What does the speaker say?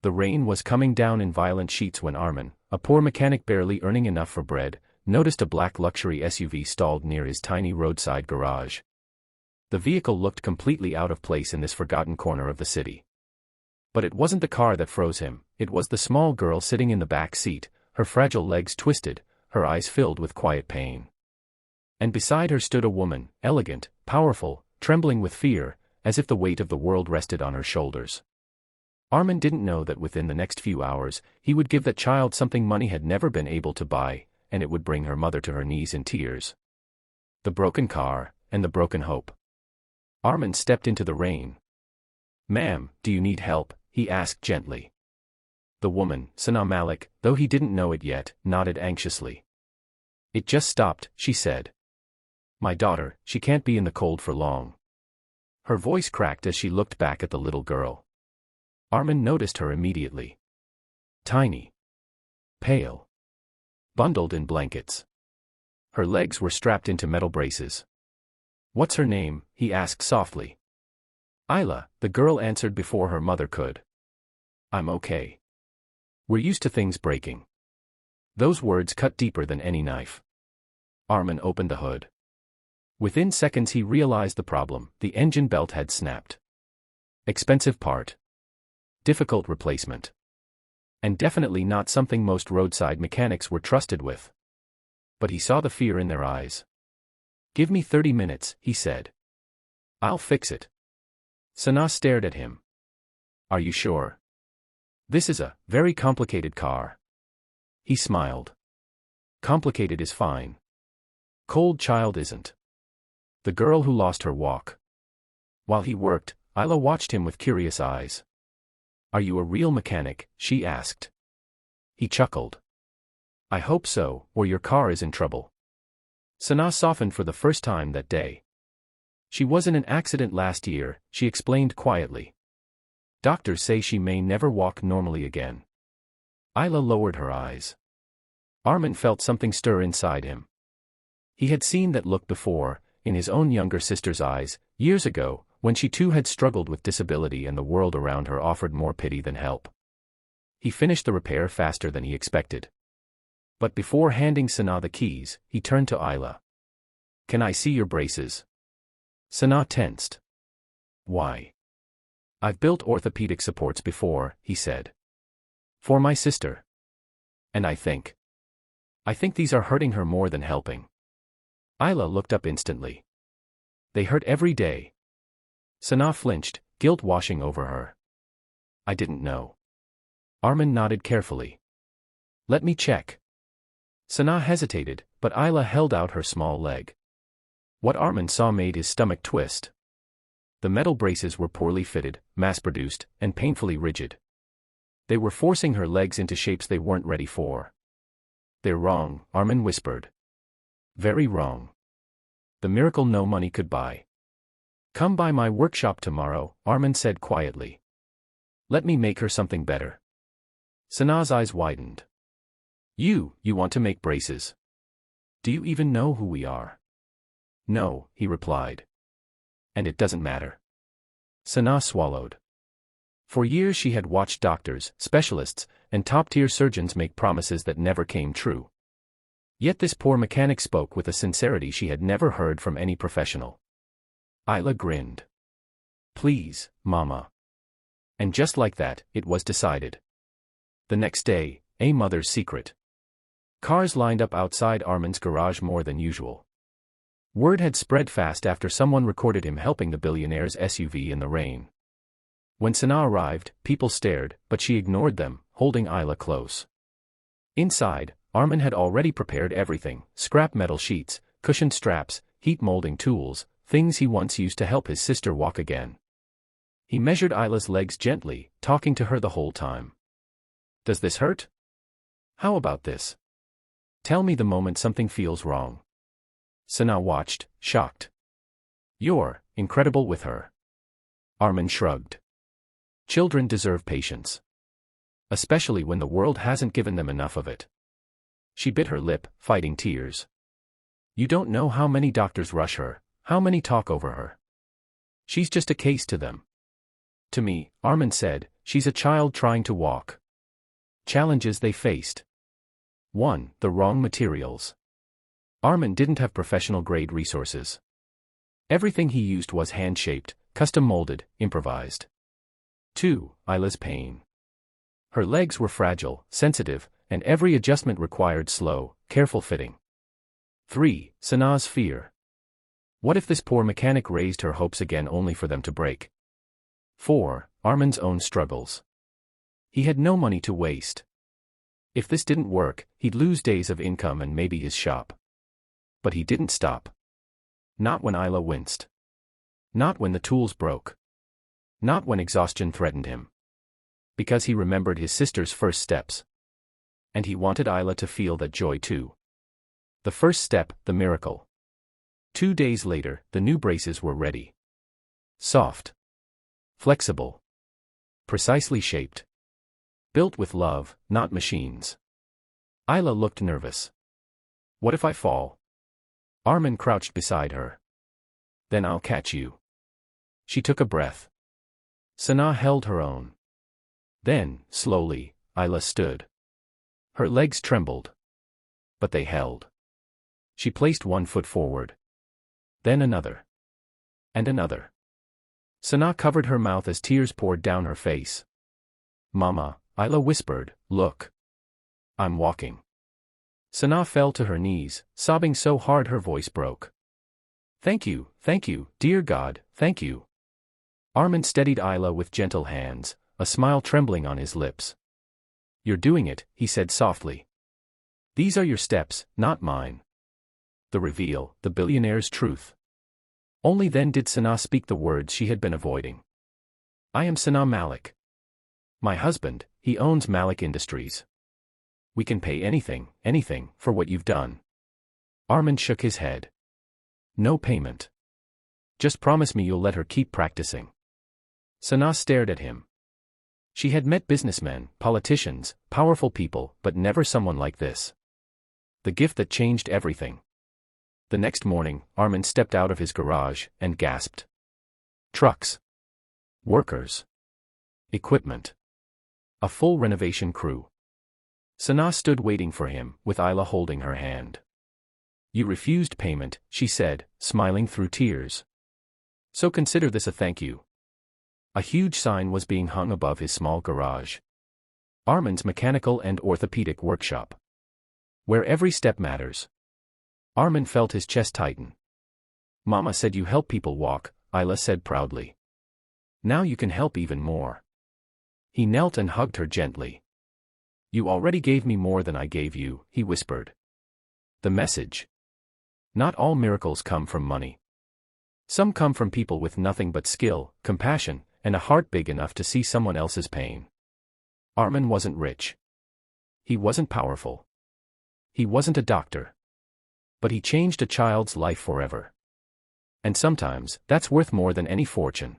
The rain was coming down in violent sheets when Armin, a poor mechanic barely earning enough for bread, noticed a black luxury SUV stalled near his tiny roadside garage. The vehicle looked completely out of place in this forgotten corner of the city. But it wasn't the car that froze him, it was the small girl sitting in the back seat, her fragile legs twisted, her eyes filled with quiet pain. And beside her stood a woman, elegant, powerful, trembling with fear, as if the weight of the world rested on her shoulders. Armin didn't know that within the next few hours, he would give that child something money had never been able to buy, and it would bring her mother to her knees in tears. The broken car, and the broken hope. Armin stepped into the rain. "Ma'am, do you need help?" he asked gently. The woman, Sana Malik, though he didn't know it yet, nodded anxiously. "It just stopped," she said. "My daughter, she can't be in the cold for long." Her voice cracked as she looked back at the little girl. Armin noticed her immediately. Tiny. Pale. Bundled in blankets. Her legs were strapped into metal braces. "What's her name?" he asked softly. "Isla," the girl answered before her mother could. "I'm okay. We're used to things breaking." Those words cut deeper than any knife. Armin opened the hood. Within seconds he realized the problem: the engine belt had snapped. Expensive part. Difficult replacement. And definitely not something most roadside mechanics were trusted with. But he saw the fear in their eyes. "Give me 30 minutes, he said. "I'll fix it." Sana stared at him. "Are you sure? This is a very complicated car." He smiled. "Complicated is fine. Cold child isn't." The girl who lost her walk. While he worked, Isla watched him with curious eyes. "Are you a real mechanic?" she asked. He chuckled. "I hope so, or your car is in trouble." Sana softened for the first time that day. "She was in an accident last year," she explained quietly. "Doctors say she may never walk normally again." Isla lowered her eyes. Armin felt something stir inside him. He had seen that look before, in his own younger sister's eyes, years ago, when she too had struggled with disability and the world around her offered more pity than help. He finished the repair faster than he expected. But before handing Sana the keys, he turned to Isla. "Can I see your braces?" Sana tensed. "Why?" "I've built orthopedic supports before," he said. "For my sister. And I think these are hurting her more than helping." Isla looked up instantly. "They hurt every day." Sana flinched, guilt washing over her. "I didn't know." Armin nodded carefully. "Let me check." Sana hesitated, but Isla held out her small leg. What Armin saw made his stomach twist. The metal braces were poorly fitted, mass-produced, and painfully rigid. They were forcing her legs into shapes they weren't ready for. "They're wrong," Armin whispered. "Very wrong. The miracle no money could buy." "Come by my workshop tomorrow," Armin said quietly. "Let me make her something better." Sana's eyes widened. You want to make braces? Do you even know who we are?" "No," he replied. "And it doesn't matter." Sana swallowed. For years she had watched doctors, specialists, and top-tier surgeons make promises that never came true. Yet this poor mechanic spoke with a sincerity she had never heard from any professional. Isla grinned. "Please, Mama." And just like that, it was decided. The next day, a mother's secret. Cars lined up outside Armin's garage more than usual. Word had spread fast after someone recorded him helping the billionaire's SUV in the rain. When Sana arrived, people stared, but she ignored them, holding Isla close. Inside, Armin had already prepared everything: scrap metal sheets, cushioned straps, heat molding tools, things he once used to help his sister walk again. He measured Isla's legs gently, talking to her the whole time. "Does this hurt? How about this? Tell me the moment something feels wrong." Sana watched, shocked. "You're incredible with her." Armin shrugged. "Children deserve patience. Especially when the world hasn't given them enough of it." She bit her lip, fighting tears. "You don't know how many doctors rush her, how many talk over her. She's just a case to them." "To me," Armin said, she's a child trying to walk. Challenges they faced. 1. The wrong materials. Armin didn't have professional-grade resources. Everything he used was hand-shaped, custom-molded, improvised. 2. Isla's pain. Her legs were fragile, sensitive, and every adjustment required slow, careful fitting. 3. Sanaa's fear. What if this poor mechanic raised her hopes again only for them to break? 4. Armin's own struggles. He had no money to waste. If this didn't work, he'd lose days of income and maybe his shop. But he didn't stop. Not when Isla winced. Not when the tools broke. Not when exhaustion threatened him. Because he remembered his sister's first steps. And he wanted Isla to feel that joy too. The first step, the miracle. 2 days later, the new braces were ready. Soft. Flexible. Precisely shaped. Built with love, not machines. Isla looked nervous. What if I fall? Armin crouched beside her. Then I'll catch you. She took a breath. Sanaa held her own. Then, slowly, Isla stood. Her legs trembled. But they held. She placed one foot forward. Then another. And another. Sanaa covered her mouth as tears poured down her face. Mama, Isla whispered, look. I'm walking. Sanaa fell to her knees, sobbing so hard her voice broke. Thank you, dear God, thank you. Armin steadied Isla with gentle hands, a smile trembling on his lips. You're doing it, he said softly. These are your steps, not mine. The reveal, the billionaire's truth. Only then did Sanaa speak the words she had been avoiding. I am Sanaa Malik. My husband, he owns Malik Industries. We can pay anything, for what you've done. Armin shook his head. No payment. Just promise me you'll let her keep practicing. Sanaa stared at him. She had met businessmen, politicians, powerful people, but never someone like this. The gift that changed everything. The next morning, Armin stepped out of his garage and gasped. Trucks. Workers. Equipment. A full renovation crew. Sanaa stood waiting for him, with Isla holding her hand. You refused payment, she said, smiling through tears. So consider this a thank you. A huge sign was being hung above his small garage. Armin's Mechanical and Orthopedic Workshop. Where every step matters. Armin felt his chest tighten. Mama said you help people walk, Isla said proudly. Now you can help even more. He knelt and hugged her gently. You already gave me more than I gave you, he whispered. The message. Not all miracles come from money. Some come from people with nothing but skill, compassion, and a heart big enough to see someone else's pain. Armin wasn't rich. He wasn't powerful. He wasn't a doctor. But he changed a child's life forever. And sometimes, that's worth more than any fortune.